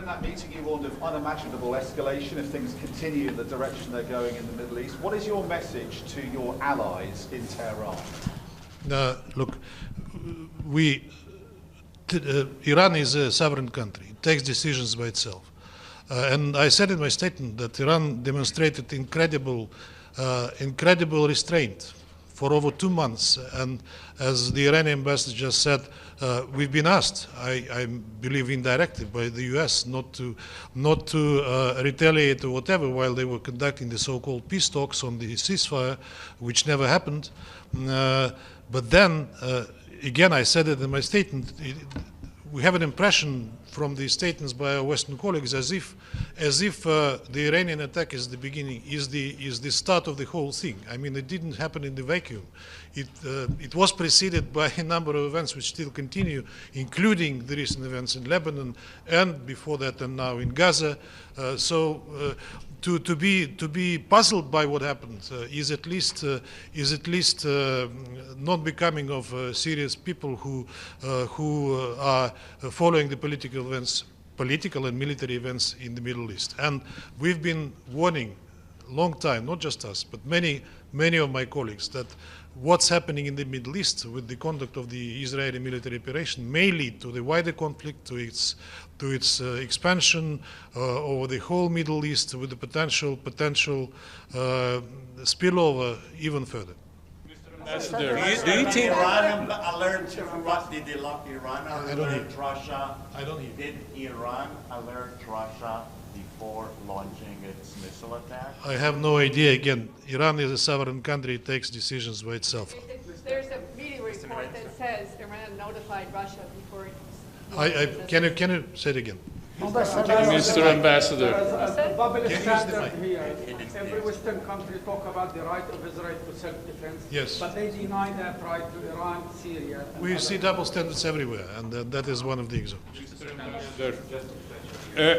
in that meeting you warned of unimaginable escalation if things continue in the direction they're going in the Middle East. What is your message to your allies in Tehran? Look, Iran is a sovereign country. It takes decisions by itself. And I said in my statement that Iran demonstrated incredible restraint for over 2 months. And as the Iranian ambassador just said, we've been asked, I believe indirectly, by the US not to retaliate or whatever while they were conducting the so-called peace talks on the ceasefire, which never happened. But then, again, I said it in my statement, we have an impression from the statements by our Western colleagues as if the Iranian attack is the beginning, is the start of the whole thing. I mean, it didn't happen in the vacuum. It was preceded by a number of events which still continue, including the recent events in Lebanon, and before that, and now in Gaza. To be puzzled by what happened is at least not becoming of serious people who are following the political and military events in the Middle East. And we've been warning long time, not just us, but many of my colleagues, that what's happening in the Middle East with the conduct of the Israeli military operation may lead to the wider conflict, to its expansion over the whole Middle East, with the potential spillover even further. Ambassador, do you think Iran alert did Iran alert Russia? I don't hear. Did Iran alert Russia before launching its missile attack? I have no idea. Again, Iran is a sovereign country. It takes decisions by itself. There's a media report that says Iran notified Russia before it. Can you say it again? Mr. Can Ambassador. you use the mic? Here, every Western country talk about the right of Israel to self-defense, Yes. but they deny that right to Iran, Syria. And We other. see double standards everywhere, and that is one of the examples.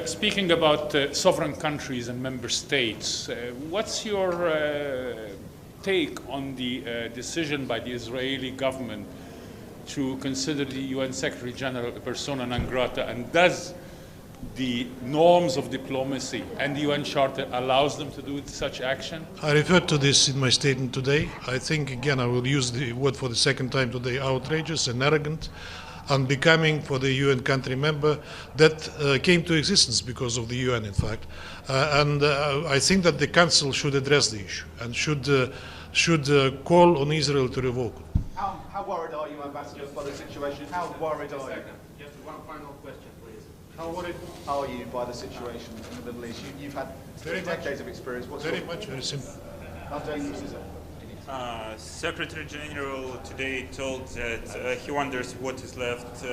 Speaking about sovereign countries and member states, what's your take on the decision by the Israeli government to consider the UN Secretary General a persona non grata, and does the norms of diplomacy and the UN Charter allows them to do such action? I referred to this in my statement today. I think, again, I will use the word for the second time today, outrageous and arrogant, unbecoming for the UN country member that came to existence because of the UN, in fact. I think that the Council should address the issue and should call on Israel to revoke it. How worried are you, Ambassador, by the situation? How worried are you? Just one final question, please. How worried Are you by the situation in the Middle East? You've had decades of experience. Very simple. How dangerous is it? Secretary General today told that he wonders what is left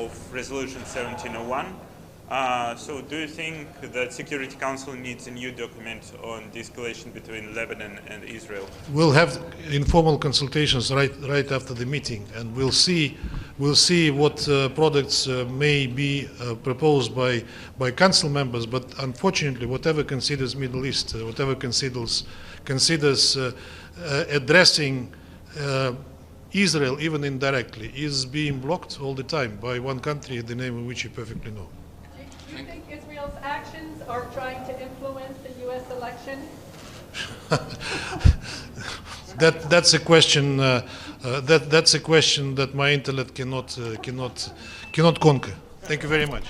of Resolution 1701. So do you think that Security Council needs a new document on de-escalation between Lebanon and Israel? We'll have informal consultations right after the meeting, and we'll see what products may be proposed by Council members. But unfortunately, whatever considers Middle East, whatever considers addressing Israel, even indirectly, is being blocked all the time by one country, the name of which you perfectly know. Do you think Israel's actions are trying to influence the U.S. election? That's a question. That's a question that my intellect cannot conquer. Thank you very much.